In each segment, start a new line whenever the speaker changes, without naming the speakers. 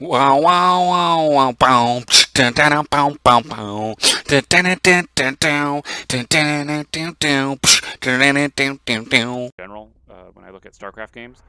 Wow, wow, wow, wow, bow. Dun, dun, dun, bow, bow, bow. Dun, dun, dun, dun, dun, dun, dun, dun, dun, dun, dun, dun, dun, dun, dun.
General, when I look at StarCraft games,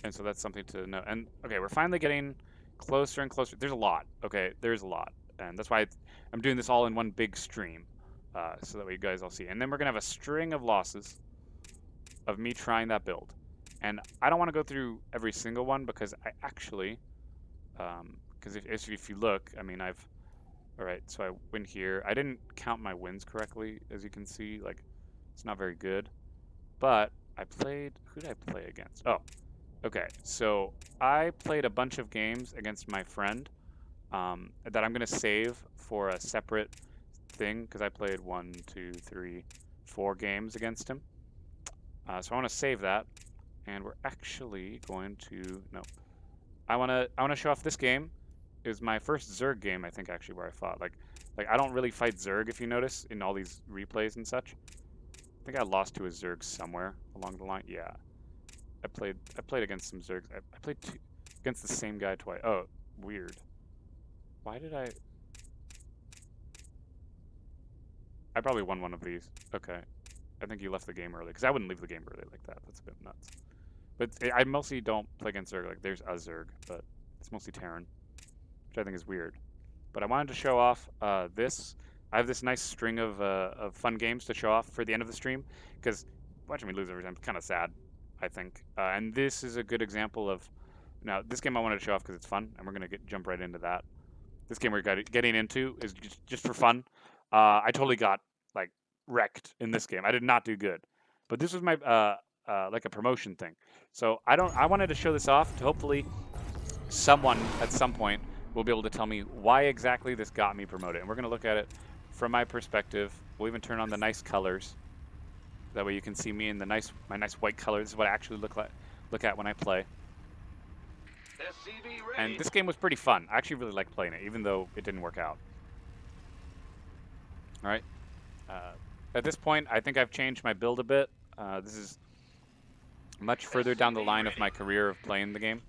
and so that's something to know. And okay, we're finally getting closer and closer. There's a lot. Okay, there's a lot, and that's why I'm doing this all in one big stream, so that way you guys all see. And then we're gonna have a string of losses of me trying that build, and I don't want to go through every single one because I actually, because if you look, I mean all right. So I win here. I didn't count my wins correctly, as you can see. Like it's not very good, but I played. Who did I play against? Oh, okay, so I played a bunch of games against my friend that I'm going to save for a separate thing because I played 4 games against him. So I want to save that, and we're actually going to no. I want to show off this game. It was my first Zerg game, I think, actually, where I fought. Like I don't really fight Zerg, if you notice, in all these replays and such. I think I lost to a Zerg somewhere along the line. Yeah, I played against some Zergs. I played against the same guy twice. Oh, weird. Why did I probably won one of these. Okay. I think you left the game early because I wouldn't leave the game early like that. That's a bit nuts. But I mostly don't play against Zerg. Like there's a Zerg, but it's mostly Terran, which I think is weird. But I wanted to show off this. I have this nice string of fun games to show off for the end of the stream because watching me lose every time is kind of sad, I think. And this is a good example of. Now, this game I wanted to show off because it's fun, and we're going to jump right into that. This game we're getting into is just for fun. I totally got, like, wrecked in this game. I did not do good. But this was my, like a promotion thing. So I wanted to show this off to hopefully someone at some point will be able to tell me why exactly this got me promoted. And we're going to look at it from my perspective. We'll even turn on the nice colors. That way you can see me in my nice white color. This is what I actually look at when I play. And this game was pretty fun. I actually really liked playing it, even though it didn't work out. All right. At this point, I think I've changed my build a bit. This is much further down the line of my career of playing the game,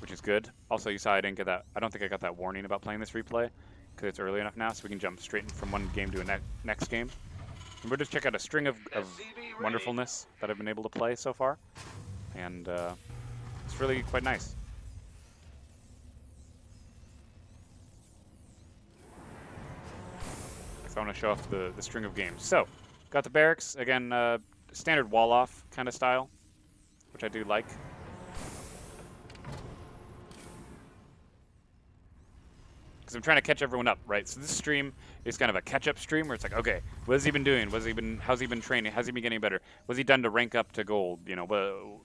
which is good. Also, you saw I didn't get that. I don't think I got that warning about playing this replay because it's early enough now, so we can jump straight from one game to a next game. And we'll just check out a string of wonderfulness that I've been able to play so far, and it's really quite nice. I want to show off the string of games. So, got the barracks, again, standard wall-off kind of style, which I do like. Because I'm trying to catch everyone up, right? So this stream is kind of a catch-up stream where it's like, okay, what has he been doing? How's he been training? How's he been getting better? What's he done to rank up to gold? You know,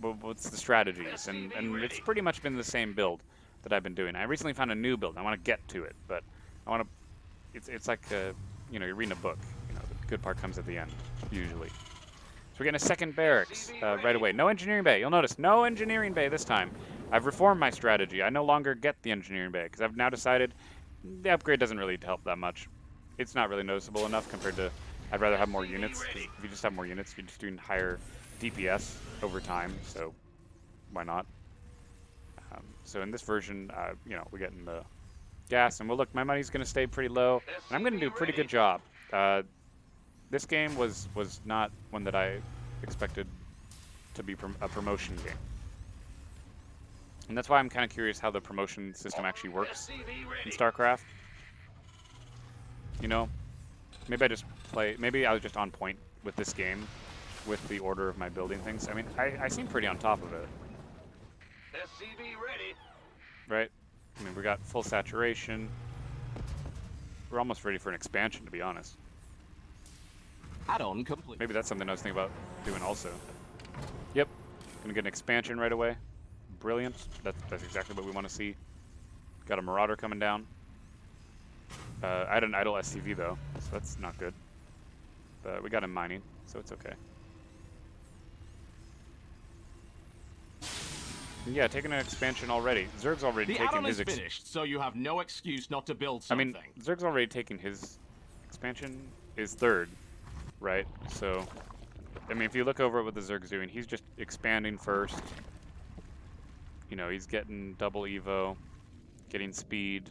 what's the strategies? And it's pretty much been the same build that I've been doing. I recently found a new build. I want to get to it, but I want to. It's like you know, you're reading a book. You know, the good part comes at the end, usually. So we're getting a second barracks right away. No engineering bay. You'll notice no engineering bay this time. I've reformed my strategy. I no longer get the engineering bay because I've now decided the upgrade doesn't really help that much. It's not really noticeable enough compared to. I'd rather have more units. If you just have more units, you're just doing higher DPS over time. So why not? So in this version, you know, we're getting the gas, and well, look, my money's going to stay pretty low, and I'm going to do a pretty good job. This game was not one that I expected to be a promotion game. And that's why I'm kind of curious how the promotion system actually works in StarCraft. You know, maybe I was just on point with this game, with the order of my building things. I mean, I seem pretty on top of it. Right? I mean, we got full saturation. We're almost ready for an expansion, to be honest.
Add-on complete.
Maybe that's something I was thinking about doing also. Yep. Gonna get an expansion right away. Brilliant. That's exactly what we want to see. Got a Marauder coming down. I had an idle SCV though, so that's not good. But we got him mining, so it's okay. Yeah, taking an expansion already. Zerg's already taken his
expansion. Finished, so you have no excuse not to build something.
I mean, Zerg's already taken his expansion. Is third, right? So, I mean, if you look over at what the Zerg's doing, he's just expanding first. You know, he's getting double evo, getting speed,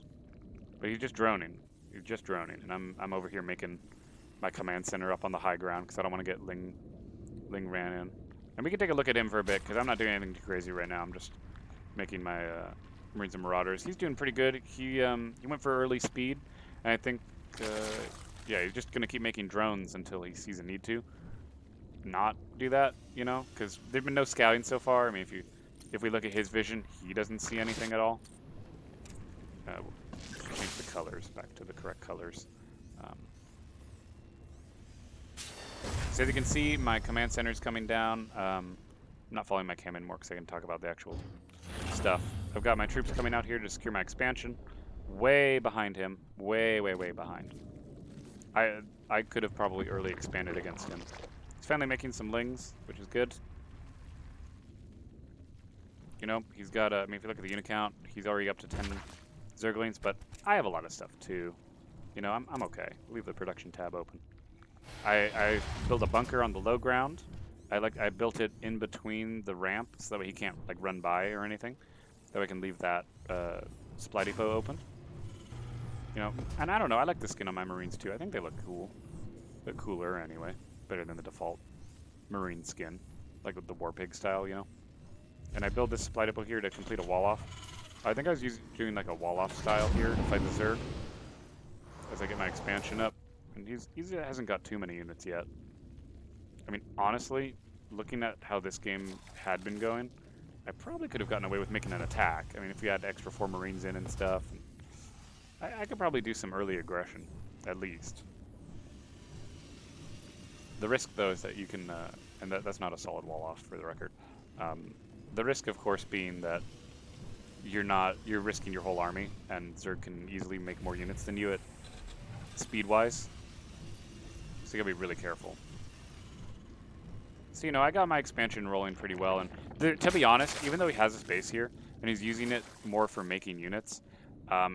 but he's just droning. He's just droning, and I'm over here making my command center up on the high ground because I don't want to get Ling ran in. And we can take a look at him for a bit because I'm not doing anything too crazy right now. I'm just making my Marines and Marauders. He's doing pretty good. He went for early speed, and I think yeah, he's just gonna keep making drones until he sees a need to not do that, you know, because there've been no scouting so far. I mean, if we look at his vision, he doesn't see anything at all. We'll change the colors back to the correct colors. So as you can see, my command center is coming down. I'm not following my cam anymore because I can talk about the actual stuff. I've got my troops coming out here to secure my expansion. Way behind him. Way, way, way behind. I could have probably early expanded against him. He's finally making some lings, which is good. You know, he's got, I mean, if you look at the unit count, he's already up to 10 Zerglings, but I have a lot of stuff too. You know, I'm okay. Leave the production tab open. I built a bunker on the low ground. I built it in between the ramp so that way he can't like run by or anything. That way I can leave that supply depot open. You know, and I don't know, I like the skin on my Marines too. I think they look cool. They're cooler anyway. Better than the default Marine skin. Like with the War Pig style, you know. And I build this supply depot here to complete a wall off. I think I was doing like a wall off style here to fight the Zerg. As I get my expansion up. And he hasn't got too many units yet. I mean, honestly, looking at how this game had been going, I probably could have gotten away with making an attack. I mean, if we had extra 4 Marines in and stuff, I could probably do some early aggression, at least. The risk, though, is that you can, and that's not a solid wall off for the record. The risk, of course, being that you're risking your whole army, and Zerg can easily make more units than you at speed-wise. So you gotta be really careful. So, you know, I got my expansion rolling pretty well, and to be honest, even though he has a space here, and he's using it more for making units,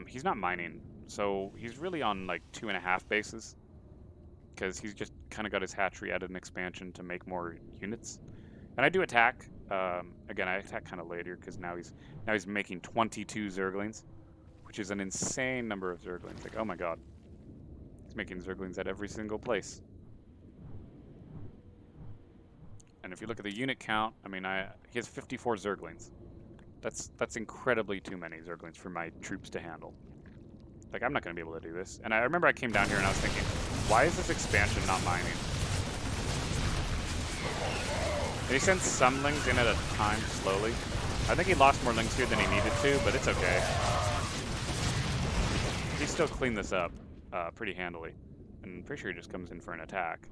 he's not mining. So he's really on like 2.5 bases, because he's just kind of got his hatchery added an expansion to make more units. And I do attack. Again, I attack kind of later because now he's making 22 Zerglings, which is an insane number of Zerglings. Like, oh my god. He's making Zerglings at every single place. And if you look at the unit count, I mean, he has 54 Zerglings. That's incredibly too many Zerglings for my troops to handle. Like, I'm not going to be able to do this. And I remember I came down here and I was thinking, why is this expansion not mining? And he sends some lings in at a time slowly. I think he lost more lings here than he needed to, but it's okay. He still cleaned this up pretty handily. And I'm pretty sure he just comes in for an attack.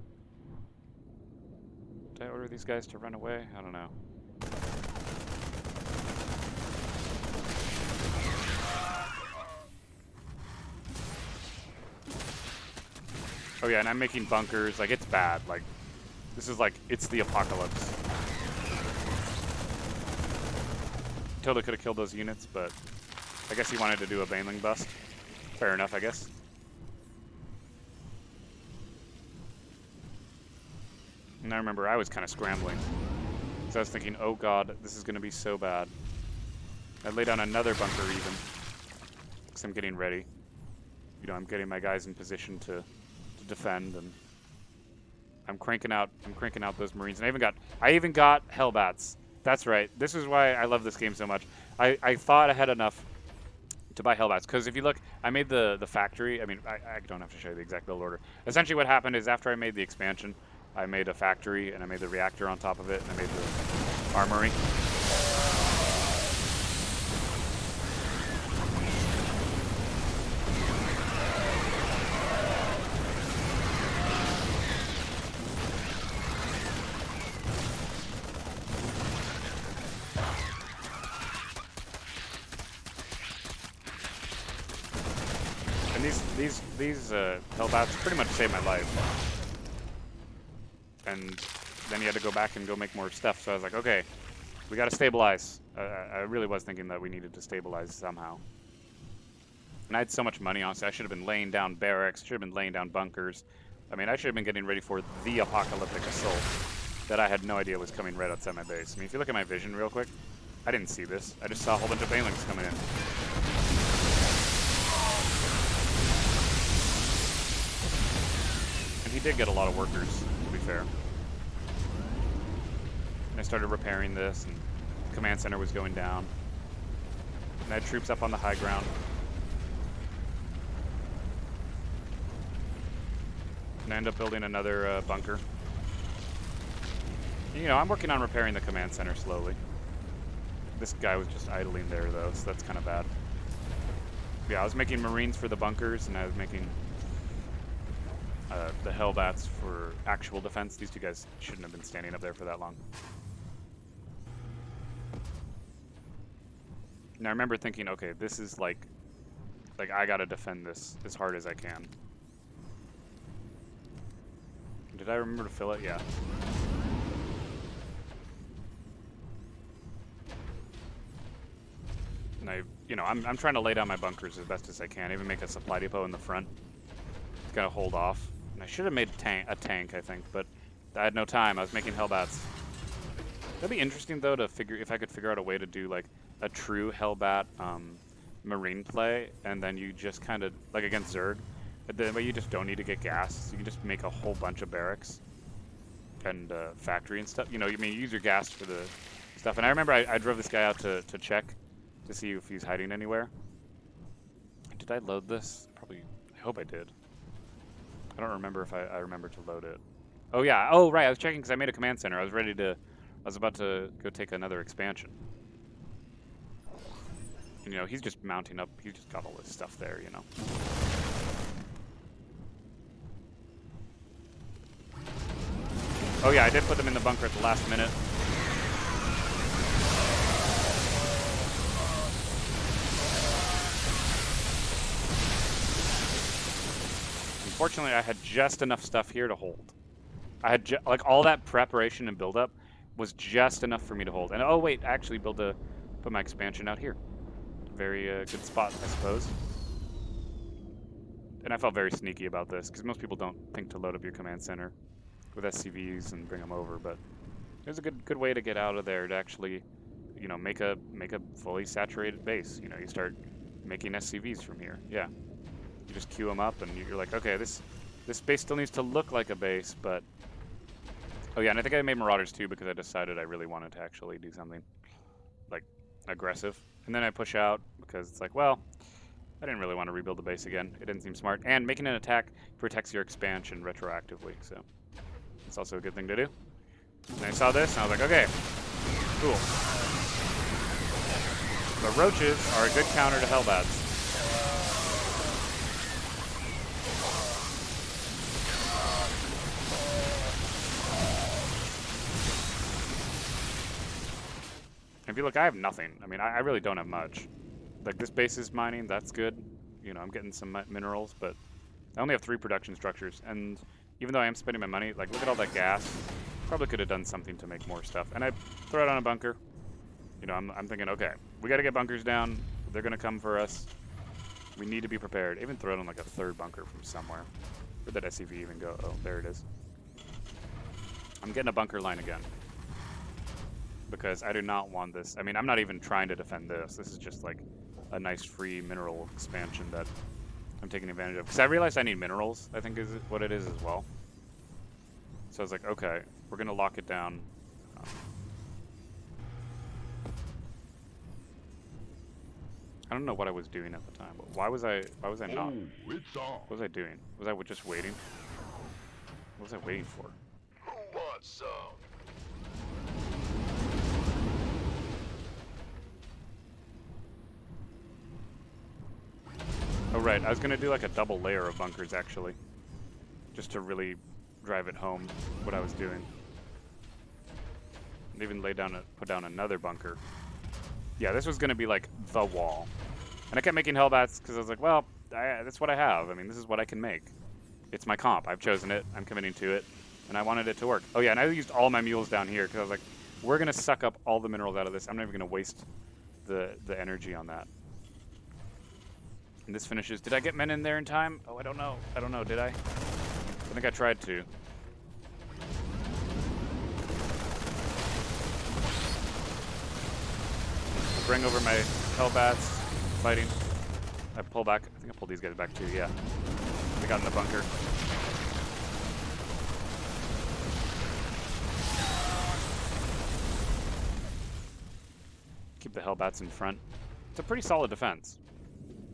Did I order these guys to run away? I don't know. Oh yeah, and I'm making bunkers. Like, it's bad. Like, this is like, it's the apocalypse. Totally could have killed those units, but I guess he wanted to do a Baneling bust. Fair enough, I guess. And I remember I was kind of scrambling. So I was thinking, oh god, this is going to be so bad. I lay down another bunker even. Because I'm getting ready. You know, I'm getting my guys in position to defend, and I'm cranking out those Marines. And I even got Hellbats. That's right. This is why I love this game so much. I thought I had enough to buy Hellbats, because if you look, I made the factory. I mean, I don't have to show you the exact build order. Essentially what happened is after I made the expansion, I made a factory, and I made the reactor on top of it, and I made the armory. And these Hellbats pretty much saved my life. And then he had to go back and go make more stuff. So I was like, okay, we got to stabilize. I really was thinking that we needed to stabilize somehow. And I had so much money, honestly. I should have been laying down barracks, should have been laying down bunkers. I mean, I should have been getting ready for the apocalyptic assault that I had no idea was coming right outside my base. I mean, if you look at my vision real quick, I didn't see this. I just saw a whole bunch of banelings coming in. And he did get a lot of workers, to be fair. And I started repairing this, and the command center was going down. And I had troops up on the high ground. And I ended up building another bunker. You know, I'm working on repairing the command center slowly. This guy was just idling there, though, so that's kind of bad. Yeah, I was making Marines for the bunkers, and I was making the Hellbats for actual defense. These two guys shouldn't have been standing up there for that long. And I remember thinking, okay, this is like I gotta defend this as hard as I can. Did I remember to fill it? Yeah. And I'm trying to lay down my bunkers as best as I can. Even make a supply depot in the front. It's gotta hold off. And I should have made a tank, I think, but I had no time. I was making Hellbats. That'd be interesting though to figure if I could figure out a way to do like a true Hellbat Marine play, and then you just kind of like against Zerg. But you just don't need to get gas. So you can just make a whole bunch of barracks and factory and stuff. You know, you use your gas for the stuff. And I remember I drove this guy out to check to see if he's hiding anywhere. Did I load this? Probably. I hope I did. I don't remember if I remember to load it. Oh yeah. Oh right. I was checking because I made a command center. I was about to go take another expansion. And, you know, he's just mounting up. He's just got all this stuff there. You know. Oh yeah, I did put them in the bunker at the last minute. Unfortunately, I had just enough stuff here to hold. I had like all that preparation and build-up was just enough for me to hold. And oh wait, I actually put my expansion out here. Very good spot, I suppose. And I felt very sneaky about this because most people don't think to load up your command center with SCVs and bring them over, but there's a good way to get out of there to actually, you know, make a fully saturated base. You know, you start making SCVs from here. Yeah, you just queue them up, and you're like, okay, this base still needs to look like a base, but oh yeah, and I think I made Marauders too because I decided I really wanted to actually do something like aggressive, and then I push out because it's like, well, I didn't really want to rebuild the base again. It didn't seem smart, and making an attack protects your expansion retroactively, so. It's also a good thing to do. And I saw this, and I was like, okay, cool. But roaches are a good counter to Hellbats. If you look, I have nothing. I mean, I really don't have much. Like, this base is mining, that's good. You know, I'm getting some minerals, but I only have 3 production structures, and even though I am spending my money, like, look at all that gas. Probably could have done something to make more stuff. And I throw it on a bunker. You know, I'm thinking, okay, we got to get bunkers down. They're going to come for us. We need to be prepared. Even throw it on, like, a 3rd bunker from somewhere. Where'd that SCV even go? Oh, there it is. I'm getting a bunker line again. Because I do not want this. I mean, I'm not even trying to defend this. This is just, like, a nice free mineral expansion that I'm taking advantage of. Because I realized I need minerals, I think is what it is as well. So I was like, okay, we're going to lock it down. I don't know what I was doing at the time, but why was I not? What was I doing? Was I just waiting? What was I waiting for?
Who wants some?
Oh right, I was gonna do like a double layer of bunkers actually, just to really drive it home what I was doing. And even put down another bunker. Yeah, this was gonna be like the wall, and I kept making Hellbats because I was like, well, that's what I have. I mean, this is what I can make. It's my comp. I've chosen it. I'm committing to it, and I wanted it to work. Oh yeah, and I used all my mules down here because I was like, we're gonna suck up all the minerals out of this. I'm not even gonna waste the energy on that. And this finishes. Did I get men in there in time? Oh, I don't know. I don't know. Did I? I think I tried to. bring over my Hellbats fighting. I pull back. I think I pulled these guys back too, yeah. They got in the bunker. Keep the Hellbats in front. It's a pretty solid defense,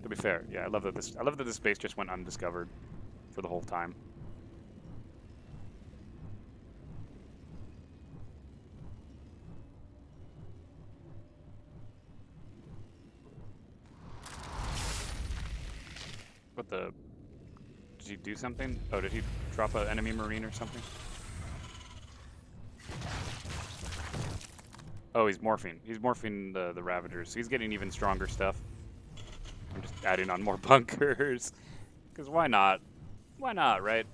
to be fair. Yeah, I love that this base just went undiscovered for the whole time. What the... Did he do something? Oh, did he drop an enemy marine or something? Oh, he's morphing. He's morphing the Ravagers. So he's getting even stronger stuff. I'm just adding on more bunkers. Because why not? Why not, right?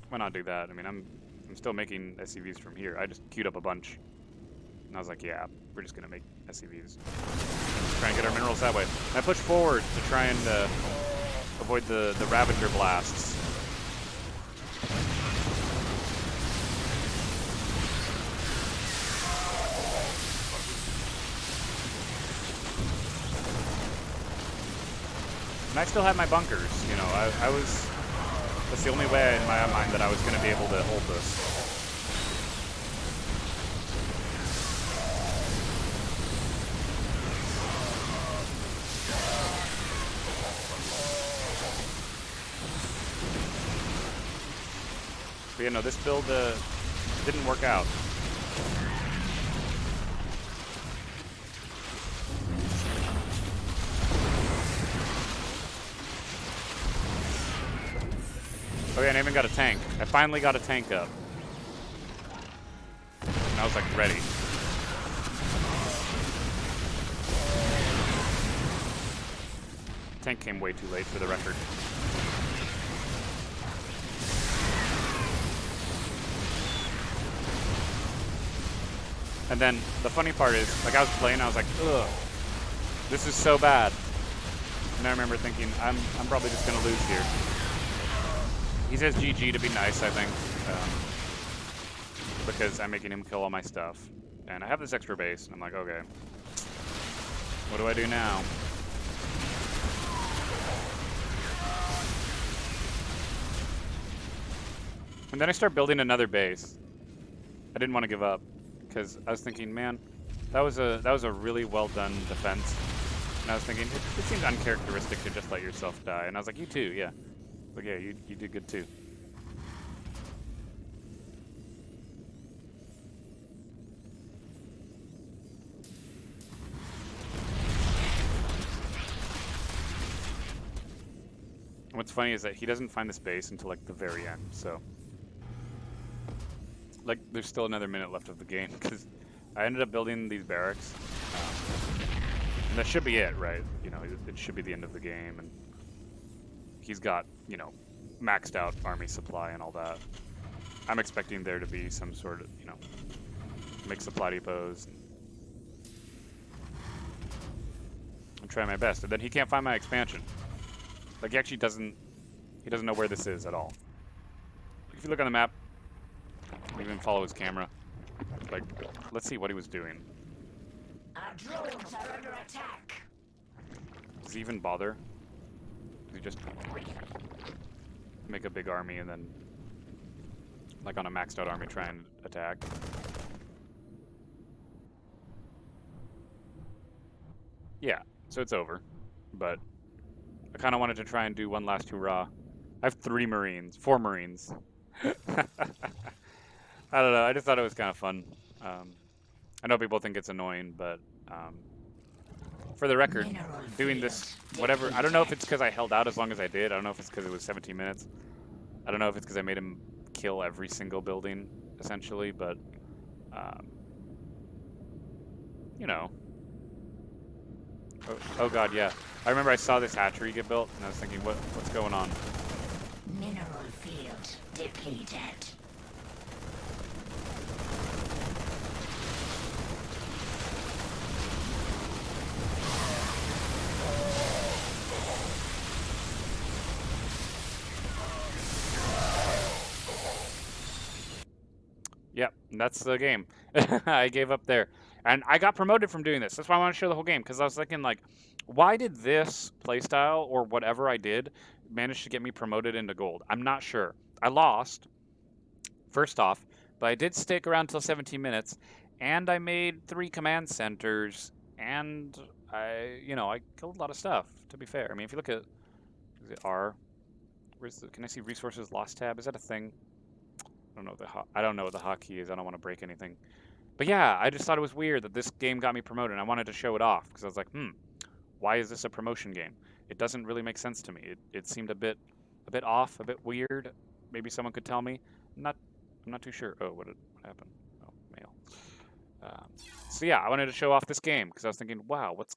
Why not do that? I mean, I'm still making SCVs from here. I just queued up a bunch. And I was like, yeah, we're just going to make SCVs. Try and get our minerals that way. And I push forward to try and avoid the Ravager blasts. And I still had my bunkers, you know, that's the only way in my mind that I was going to be able to hold this. But yeah, no, this build didn't work out. Oh yeah, and I even got a tank. I finally got a tank up. And I was like ready. Tank came way too late for the record. And then the funny part is, like I was playing, I was like, ugh, this is so bad. And I remember thinking, I'm probably just gonna lose here. He says GG to be nice, I think, because I'm making him kill all my stuff. And I have this extra base, and I'm like, okay, what do I do now? And then I start building another base. I didn't want to give up, because I was thinking, man, that was a really well done defense. And I was thinking, it seemed uncharacteristic to just let yourself die. And I was like, you too, yeah. Like, yeah, you did good too. And what's funny is that he doesn't find the space until like the very end, so like there's still another minute left of the game because I ended up building these barracks. And that should be it, right? You know, it should be the end of the game, and he's got, you know, maxed out army supply and all that. I'm expecting there to be some sort of, you know, make supply depots. I'm trying my best, and then he can't find my expansion. Like, he actually doesn't know where this is at all. If you look on the map, even follow his camera. Like, let's see what he was doing.
Our drones are under attack.
Does he even bother? Does he just make a big army and then, like on a maxed out army, try and attack? Yeah, so it's over. But I kind of wanted to try and do one last hurrah. I have 4 Marines. I don't know, I just thought it was kind of fun. I know people think it's annoying, but for the record, doing this, whatever, I don't know if it's because I held out as long as I did. I don't know if it's because it was 17 minutes. I don't know if it's because I made him kill every single building, essentially, but, you know. Oh god, yeah. I remember I saw this hatchery get built, and I was thinking, what's going on?
Mineral field depleted.
that's the game. I gave up there. And I got promoted from doing this. That's why I want to show the whole game, because I was thinking, like, why did this playstyle or whatever I did manage to get me promoted into gold? I'm not sure. I lost, first off, but I did stick around till 17 minutes, and I made 3 command centers, and I killed a lot of stuff, to be fair. I mean, if you look at, is it R? Can I see resources lost tab? Is that a thing? I don't know what the hotkey is. I don't want to break anything. But yeah, I just thought it was weird that this game got me promoted, and I wanted to show it off, because I was like, why is this a promotion game? It doesn't really make sense to me. It seemed a bit off, a bit weird. Maybe someone could tell me. I'm not too sure. Oh, what happened? Oh, mail. So yeah, I wanted to show off this game, because I was thinking, wow, what's